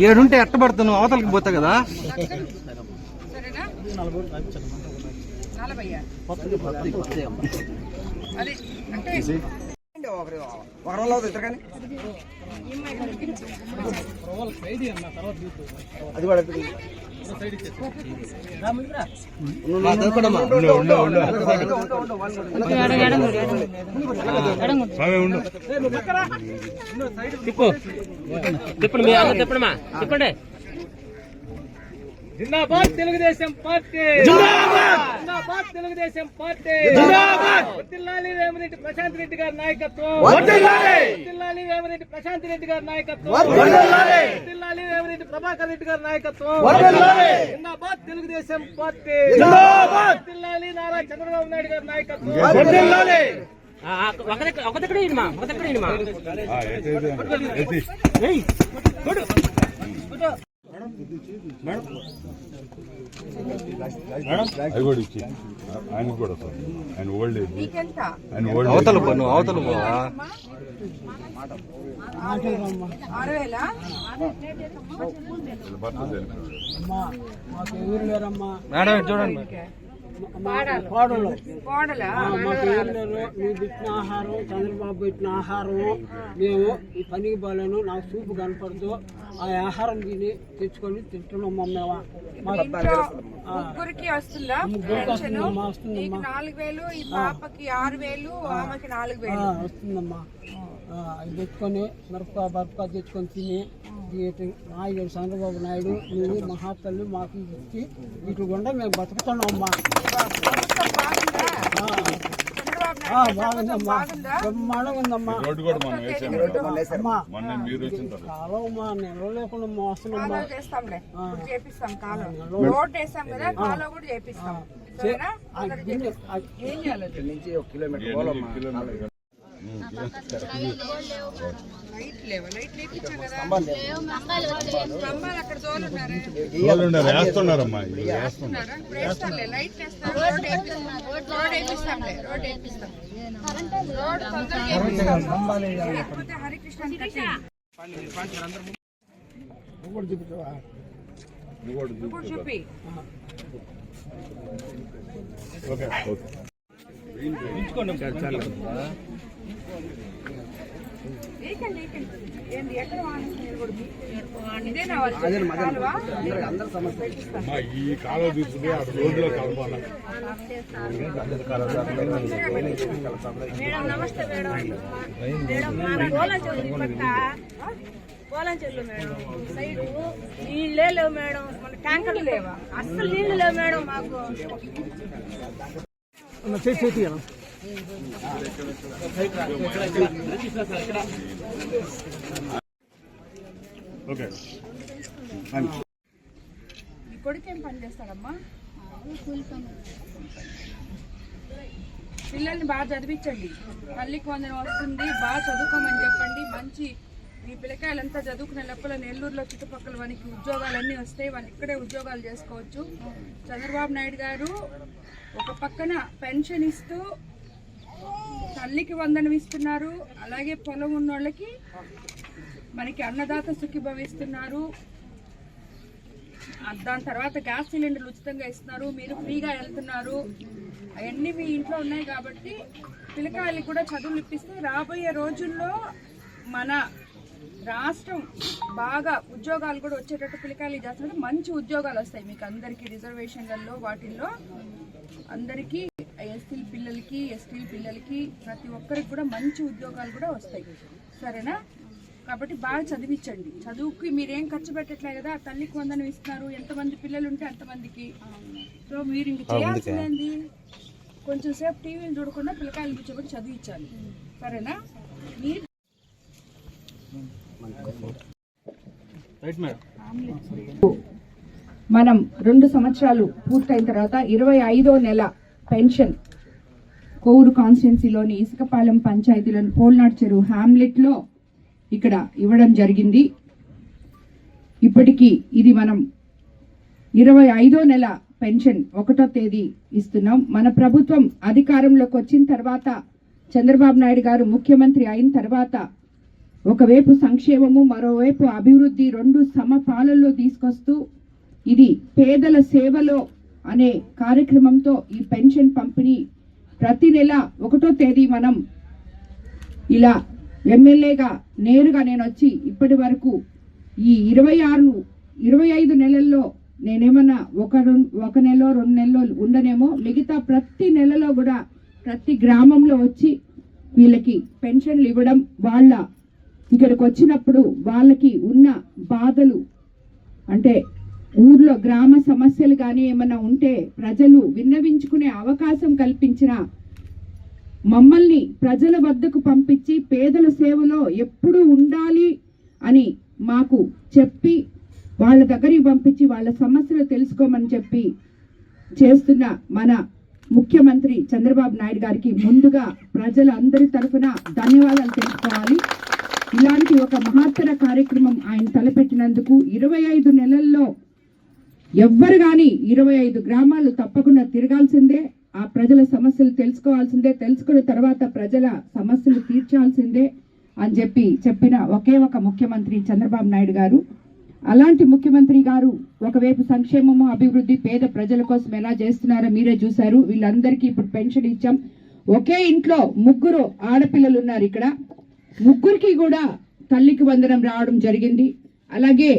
ఏడుంటే ఎట్టబడుతున్నావు అవతలకి పోతా కదా. అది కూడా తిప్పండి. జిందాబాద్ తెలుగుదేశం పార్టీ, జిందాబాద్ తెలుగుదేశం పార్టీ, వర్ధిల్లాలి వేమిరెడ్డి ప్రశాంత్ రెడ్డి గారి నాయకత్వం, వర్ధిల్లాలి వేమిరెడ్డి ప్రశాంత్ రెడ్డి గారి నాయకత్వం, వర్ధిల్లాలి వేమిరెడ్డి ప్రభాకర్ రెడ్డి గారి నాయకత్వం, జిందాబాద్ తెలుగుదేశం పార్టీ, వర్ధిల్లాలి నారా చంద్రబాబు నాయుడు గారి నాయకత్వం. ఆయన కూడా సార్ ఆయన ఓల్డ్ ఏజ్ అవతల పన్ను అవతల మేడం చూడండి. నువ్వు పెట్టిన ఆహారం, చంద్రబాబు పెట్టిన ఆహారం మేము ఈ పనికి పోలేను, నాకు చూపు కనపడదు, ఆ ఆహారం తిని తెచ్చుకొని తింటున్నాం. ముగ్గురికి వస్తుందా? 4,000, ఈ పాపకి 6,000, ఆమెకి 4,000 వస్తుందమ్మా. అది తెచ్చుకొని బర్ఫా తెచ్చుకొని తిని నాయుడు చంద్రబాబు నాయుడు నువ్వు మహాతల్లి మాకు ఇచ్చి ఇటు గుండా మేము బతుకుతున్నామ్మా. బాగుందమ్మా, బ్రహ్మాండంగా ఉందమ్మా. కాలమ్మా నిల్వ లేకుండా మోస్తున్నామ్మా. వేస్తున్నారమ్మా. చూపి ఈ కాలువ తీసుకుని ఆ రోడ్లో కలపాలి. నమస్తే మేడం. పోలం చెల్లు మేడం, సైడు నీళ్ళే లేవు మేడం, మన ట్యాంకర్లు లేవా, అస్సలు నీళ్లు లేవు మేడం మాకు. ఈ కొడుకేం పని చేస్తాడమ్మా? పిల్లల్ని బాగా చదివించండి, తల్లికి వందనం వస్తుంది, బాగా చదువుకోమని చెప్పండి. మంచి ఈ పిల్లకాయలంతా చదువుకునే లోపల నెల్లూరులో చుట్టుపక్కల వానికి ఉద్యోగాలన్నీ వస్తాయి, వాళ్ళు ఇక్కడే ఉద్యోగాలు చేసుకోవచ్చు. చంద్రబాబు నాయుడు గారు ఒక పక్కన పెన్షన్ ఇస్తూ తల్లికి వందనం ఇస్తున్నారు, అలాగే పొలం ఉన్నోళ్ళకి మనకి అన్నదాత సుఖీభవిస్తున్నారు. దాని తర్వాత గ్యాస్ సిలిండర్లు ఉచితంగా ఇస్తున్నారు, మీరు ఫ్రీగా వెళ్తున్నారు. అవన్నీ మీ ఇంట్లో ఉన్నాయి కాబట్టి పిల్లకాయలకి కూడా చదువులు ఇప్పిస్తే రాబోయే రోజుల్లో మన రాష్ట్రం బాగా ఉద్యోగాలు కూడా వచ్చేటట్టు పిల్లకాయలు చేస్తున్నట్టు మంచి ఉద్యోగాలు వస్తాయి మీకు అందరికీ. రిజర్వేషన్లలో వాటిల్లో అందరికీ ఎస్సీ పిల్లలకి, ఎస్టీ పిల్లలకి, ప్రతి ఒక్కరికి కూడా మంచి ఉద్యోగాలు కూడా వస్తాయి. సరేనా? కాబట్టి బాగా చదివించండి. చదువుకి మీరేం ఖర్చు పెట్టట్లే కదా, తల్లికి వందనం ఇస్తున్నారు, ఎంతమంది పిల్లలు ఉంటే అంతమందికి. సో మీరు ఇంక చేయాల్సిందేంది, కొంచెం సేపు టీవీలు చూడకుండా పిల్లకాయలు కూర్చోబెట్టి చదివించాలి. సరేనా? మీరు మనం 2 సంవత్సరాలు పూర్తయిన తర్వాత 25వ నెల పెన్షన్ కోవూరు కాన్స్టిట్యున్సీలోని ఇసుకపాలెం పంచాయతీలోని పోల్నాడు చెరువు హ్యామ్లెట్లో ఇక్కడ ఇవ్వడం జరిగింది. ఇప్పటికీ ఇది మనం 25వ నెల పెన్షన్ 1వ తేదీ ఇస్తున్నాం. మన ప్రభుత్వం అధికారంలోకి వచ్చిన తర్వాత చంద్రబాబు నాయుడు గారు ముఖ్యమంత్రి అయిన తర్వాత ఒకవైపు సంక్షేమము, మరోవైపు అభివృద్ధి రెండు సమపాలనలో తీసుకొస్తూ ఇది పేదల సేవలో అనే కార్యక్రమంతో ఈ పెన్షన్ పంపిణీ ప్రతి నెల 1వ తేదీ మనం ఇలా ఎమ్మెల్యేగా నేరుగా నేను వచ్చి ఇప్పటి వరకు ఈ 25 నెలల్లో నేనేమన్నా ఒక నెల 2 నెలలు ఉండనేమో, మిగతా ప్రతి నెలలో కూడా ప్రతి గ్రామంలో వచ్చి వీళ్ళకి పెన్షన్లు ఇవ్వడం, వాళ్ళ ఇక్కడికి వచ్చినప్పుడు వాళ్ళకి ఉన్న బాధలు అంటే ఊర్లో గ్రామ సమస్యలు కానీ ఏమన్నా ఉంటే ప్రజలు విన్నవించుకునే అవకాశం కల్పించిన మమ్మల్ని ప్రజల వద్దకు పంపించి పేదల సేవలో ఎప్పుడు ఉండాలి అని మాకు చెప్పి వాళ్ళ దగ్గరికి పంపించి వాళ్ళ సమస్యలు తెలుసుకోమని చెప్పి చేస్తున్న మన ముఖ్యమంత్రి చంద్రబాబు నాయుడు గారికి ముందుగా ప్రజలందరి తరఫున ధన్యవాదాలు తెలుసుకోవాలి. ఇలాంటి ఒక మహత్తర కార్యక్రమం ఆయన తలపెట్టినందుకు 25 నెలల్లో ఎవ్వరు కానీ 25 గ్రామాలు తప్పకుండా తిరగాల్సిందే, ఆ ప్రజల సమస్యలు తెలుసుకోవాల్సిందే, తెలుసుకున్న తర్వాత ప్రజల సమస్యలు తీర్చాల్సిందే అని చెప్పిన ఒకే ఒక ముఖ్యమంత్రి చంద్రబాబు నాయుడు గారు. అలాంటి ముఖ్యమంత్రి గారు ఒకవైపు సంక్షేమము, అభివృద్ధి, పేద ప్రజల కోసం ఎలా చేస్తున్నారో మీరే చూశారు. వీళ్ళందరికీ ఇప్పుడు పెన్షన్ ఇచ్చాం. ఒకే ఇంట్లో 3 ఆడపిల్లలు ఉన్నారు. ఇక్కడ 3కి కూడా తల్లికి వందనం రావడం జరిగింది. అలాగే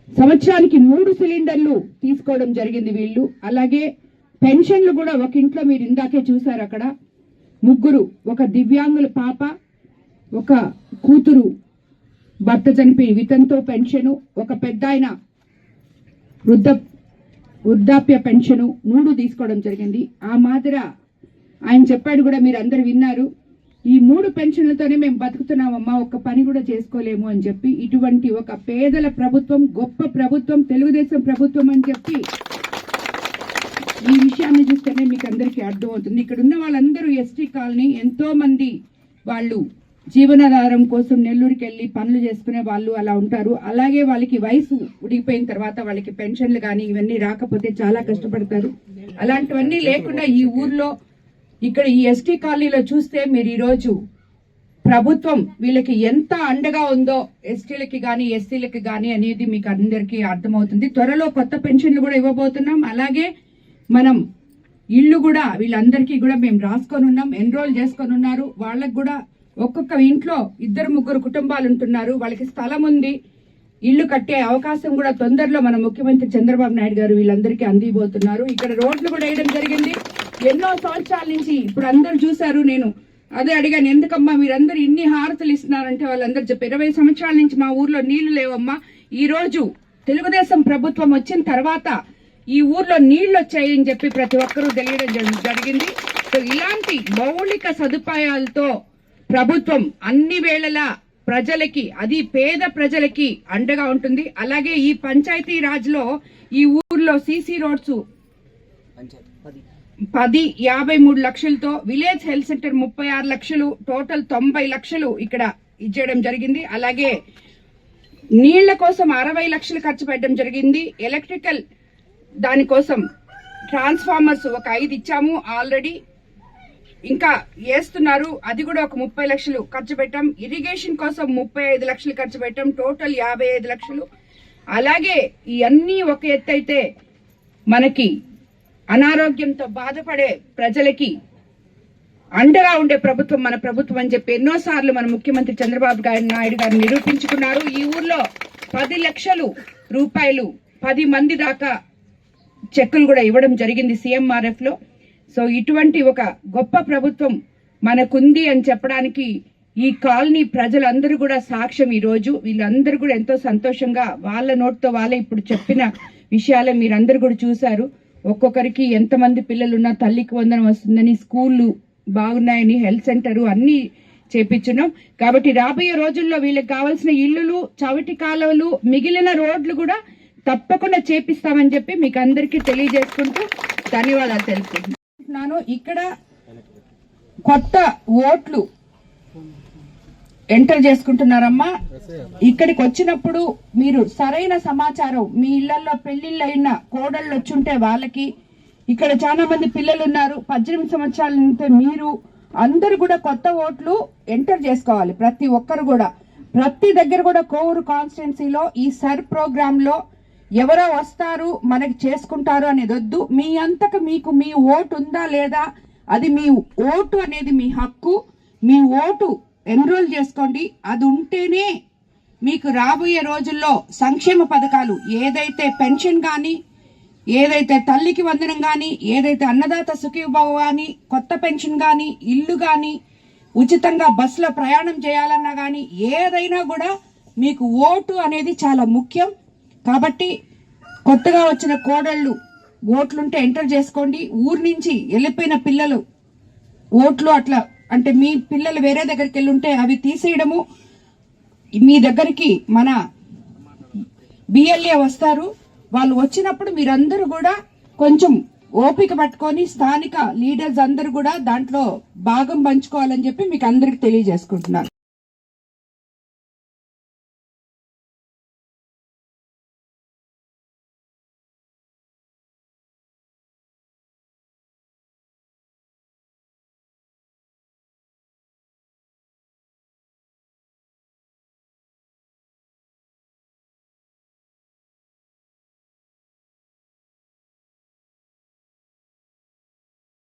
సంవత్సరానికి 3 సిలిండర్లు తీసుకోవడం జరిగింది వీళ్ళు. అలాగే పెన్షన్లు కూడా ఒక ఇంట్లో మీరు ఇందాకే చూశారు, అక్కడ 3, ఒక దివ్యాంగుల పాప, ఒక కూతురు భర్త చనిపోయి వితంతో పెన్షను, ఒక పెద్ద ఆయన వృద్ధాప్య పెన్షను 3 తీసుకోవడం జరిగింది. ఆ మాదిర ఆయన చెప్పాడు కూడా, మీరు అందరు విన్నారు, ఈ 3 పెన్షన్లతోనే మేము బతుకుతున్నామమ్మా, ఒక్క పని కూడా చేసుకోలేము అని చెప్పి. ఇటువంటి ఒక పేదల ప్రభుత్వం, గొప్ప ప్రభుత్వం, తెలుగుదేశం ప్రభుత్వం అని చెప్పి ఈ విషయాన్ని చూస్తేనే మీకు అందరికీ అర్థమవుతుంది. ఇక్కడ ఉన్న వాళ్ళందరూ ఎస్టీ కాలనీ, ఎంతో మంది వాళ్ళు జీవనాధారం కోసం నెల్లూరుకి వెళ్ళి పనులు చేసుకునే వాళ్ళు అలా ఉంటారు. అలాగే వాళ్ళకి వయసు ఉడిగిపోయిన తర్వాత వాళ్ళకి పెన్షన్లు కానీ ఇవన్నీ రాకపోతే చాలా కష్టపడతారు. అలాంటివన్నీ లేకుండా ఈ ఊర్లో ఇక్కడ ఈ ఎస్టీ కాలనీలో చూస్తే మీరు ఈరోజు ప్రభుత్వం వీళ్ళకి ఎంత అండగా ఉందో ఎస్టీలకి కానీ ఎస్సీలకి కానీ అనేది మీకు అందరికీ అర్థమవుతుంది. త్వరలో కొత్త పెన్షన్లు కూడా ఇవ్వబోతున్నాం. అలాగే మనం ఇల్లు కూడా వీళ్ళందరికీ కూడా మేము రాసుకొని ఉన్నాం, ఎన్రోల్ చేసుకొని ఉన్నారు. వాళ్ళకు కూడా ఒక్కొక్క ఇంట్లో 2-3 కుటుంబాలు ఉంటున్నారు, వాళ్ళకి స్థలం ఉంది, ఇల్లు కట్టే అవకాశం కూడా తొందరలో మన ముఖ్యమంత్రి చంద్రబాబు నాయుడు గారు వీళ్ళందరికీ అందిపోతున్నారు. ఇక్కడ రోడ్లు కూడా వేయడం జరిగింది. ఎన్నో సంవత్సరాల నుంచి ఇప్పుడు అందరూ చూశారు. నేను అదే అడిగాను, ఎందుకమ్మా మీరందరూ ఇన్ని హారతలు ఇస్తున్నారంటే వాళ్ళందరూ చెప్పి 20 సంవత్సరాల నుంచి మా ఊర్లో నీళ్లు లేవమ్మా, ఈ రోజు తెలుగుదేశం ప్రభుత్వం వచ్చిన తర్వాత ఈ ఊర్లో నీళ్లు వచ్చాయని చెప్పి ప్రతి ఒక్కరూ తెలియడం జరిగింది. సో ఇలాంటి మౌలిక సదుపాయాలతో ప్రభుత్వం అన్ని వేళలా ప్రజలకి, అది పేద ప్రజలకి అండగా ఉంటుంది. అలాగే ఈ పంచాయతీ రాజ్ లో ఈ ఊర్లో సీసీ రోడ్స్ 53 లక్షలతో, విలేజ్ హెల్త్ సెంటర్ 36 లక్షలు, టోటల్ 90 లక్షలు ఇక్కడ ఇచ్చేయడం జరిగింది. అలాగే నీళ్ల కోసం 60 లక్షలు ఖర్చు పెట్టడం జరిగింది. ఎలక్ట్రికల్ దానికోసం ట్రాన్స్ఫార్మర్స్ ఒక 5 ఇచ్చాము ఆల్రెడీ, ఇంకా వేస్తున్నారు, అది కూడా ఒక 30 లక్షలు ఖర్చు పెట్టాం. ఇరిగేషన్ కోసం 35 లక్షలు ఖర్చు పెట్టాం, టోటల్ 55 లక్షలు. అలాగే ఇవన్నీ ఒక ఎత్తు అయితే మనకి అనారోగ్యంతో బాధపడే ప్రజలకి అండగా ఉండే ప్రభుత్వం మన ప్రభుత్వం అని చెప్పి ఎన్నోసార్లు మన ముఖ్యమంత్రి చంద్రబాబు నాయుడు గారు నిరూపించుకున్నారు. ఈ ఊర్లో 10 లక్షలు రూపాయలు 10 మంది దాకా చెక్కులు కూడా ఇవ్వడం జరిగింది CMRF లో. సో ఇటువంటి ఒక గొప్ప ప్రభుత్వం మనకుంది అని చెప్పడానికి ఈ కాలనీ ప్రజలందరూ కూడా సాక్ష్యం. ఈ రోజు వీళ్ళందరూ కూడా ఎంతో సంతోషంగా వాళ్ళ నోటితో వాళ్ళే ఇప్పుడు చెప్పిన విషయాలే మీరందరూ కూడా చూశారు. ఒక్కొక్కరికి ఎంతమంది పిల్లలున్నా తల్లికి వందనం వస్తుందని, స్కూళ్ళు బాగున్నాయని, హెల్త్ సెంటర్ అన్ని చేపించున్నాం. కాబట్టి రాబోయే రోజుల్లో వీళ్ళకి కావాల్సిన ఇళ్లు, చవిటి కాలువలు, మిగిలిన రోడ్లు కూడా తప్పకుండా చేపిస్తామని చెప్పి మీకు అందరికీ తెలియజేసుకుంటూ ధన్యవాదాలు తెలుపుకుంటున్నాను. ఇక్కడ కొత్త ఓట్లు ఎంటర్ చేసుకుంటున్నారమ్మా. ఇక్కడికి వచ్చినప్పుడు మీరు సరైన సమాచారం, మీ ఇళ్లలో పెళ్లిళ్ళు అయిన కోడళ్ళు వచ్చుంటే వాళ్ళకి, ఇక్కడ చాలా మంది పిల్లలు ఉన్నారు 18 సంవత్సరాల నుంచి, మీరు అందరు కూడా కొత్త ఓట్లు ఎంటర్ చేసుకోవాలి. ప్రతి ఒక్కరు కూడా ప్రతి దగ్గర కూడా కోవూరు కాన్స్టిట్యున్సీలో ఈ సర్ ప్రోగ్రామ్ లో ఎవరో వస్తారు మనకి చేసుకుంటారు అనేది వద్దు. మీ అంతకు మీకు మీ ఓటు ఉందా లేదా, అది మీ ఓటు అనేది మీ హక్కు. మీ ఓటు ఎన్రోల్ చేసుకోండి. అది ఉంటేనే మీకు రాబోయే రోజుల్లో సంక్షేమ పథకాలు ఏదైతే పెన్షన్ కానీ, ఏదైతే తల్లికి వందనం కానీ, ఏదైతే అన్నదాత సుఖీభవ కానీ, కొత్త పెన్షన్ కానీ, ఇల్లు కానీ, ఉచితంగా బస్సులో ప్రయాణం చేయాలన్నా కానీ ఏదైనా కూడా మీకు ఓటు అనేది చాలా ముఖ్యం. కాబట్టి కొత్తగా వచ్చిన కోడళ్ళు ఓట్లుంటే ఎంటర్ చేసుకోండి. ఊరు నుంచి వెళ్ళిపోయిన పిల్లలు ఓట్లు అట్లా అంటే మీ పిల్లలు వేరే దగ్గరికి వెళ్ళుంటే అవి తీసేయడము. మీ దగ్గరికి మన బిఎల్ఏ వస్తారు. వాళ్ళు వచ్చినప్పుడు మీరందరూ కూడా కొంచెం ఓపిక పట్టుకొని స్థానిక లీడర్స్ అందరూ కూడా దాంట్లో భాగం పంచుకోవాలని చెప్పి మీకు అందరికి తెలియజేసుకుంటున్నాను.